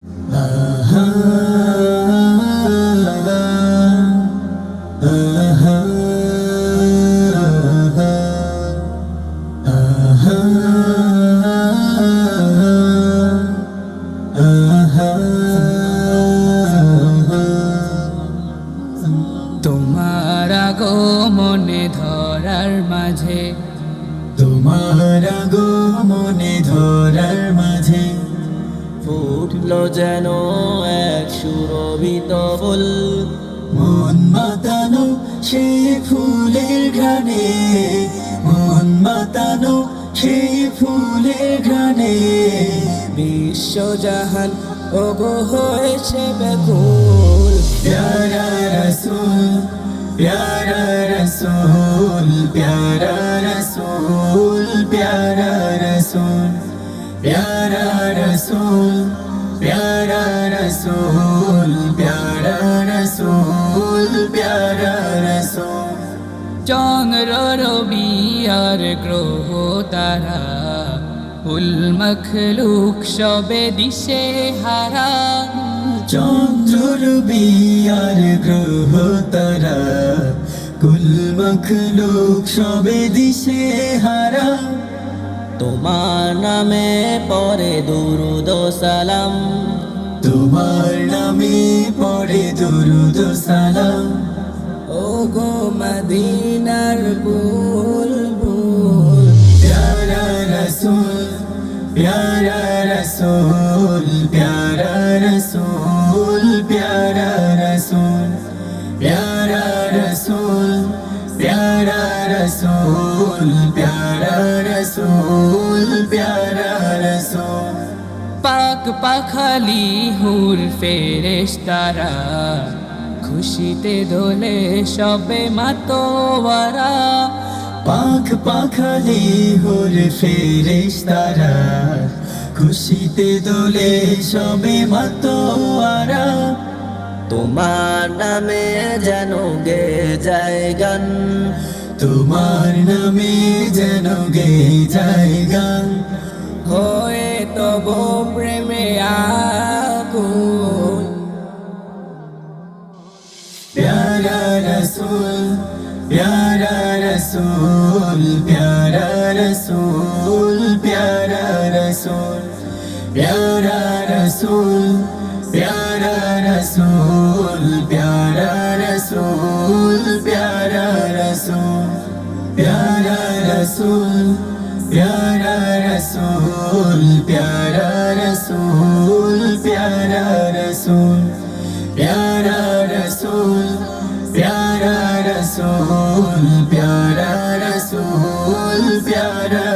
তোমার আগমনে ধরার মাঝে, তোমার আগমনে ধরার মাঝে ফুটলো যেন এক সুরভিত ফুল, মন মাতানো সেই ফুলের ঘ্রাণে, মন মাতানো সেই ফুলের ঘ্রাণে। বিশ্বজাহান ওগো হয়েছে ব্যাকুল। প্যারা রসুল, প্যারা রসুল, প্যারা রসুল, প্যারা রসুল, প্যারা রসুল, প্যারা রসুল, প্যারা রসুল, প্যারা রসুল। চন্দ্র রবি আর গ্রহ তারা, ফুল মখলুক সবে দিশে হারা। চন্দ্র বিয়ার গ্রহ তারা, কুল মখলুক সবে দিশে হারা। তোমার নামে পড়ে দুরুদ ও সালাম, তোমার নামে পড়ে দুরুদ ও সালাম। ওগো মদিনার বুলবুল। প্যারা রসুল, প্যারা রসুল, প্যারা রসুল, প্যারা রসুল, প্যারা রসুল, প্যারা রসুল, প্যারা রসুল, প্যারা রসুল। পাক পাখালি হুর ফেরেশতারা, খুশিতে দোলে সবে মাতোয়ারা। পাখ পাখালি হুর ফেরেশতারা, খুশিতে দোলে সবে মাতোয়ারা। তোমার নামে যেন গে যায় গান, তোমার নামে যেন গে যায় গান। হয়ে তব প্রেমে আগুন। প্যারা রসুল, প্যারা রসুল, প্যারা রসুল, প্যারা রসুল, প্যারা রসুল, প্যারা রসুল, প্যারা রসুল, প্যারা রসুল, প্যারা রসুল, প্যারা রসুল, প্যারা রসুল, প্যারা রসুল, প্যারা রসুল, প্যারা রসুল, প্যারা রসুল, প্যারা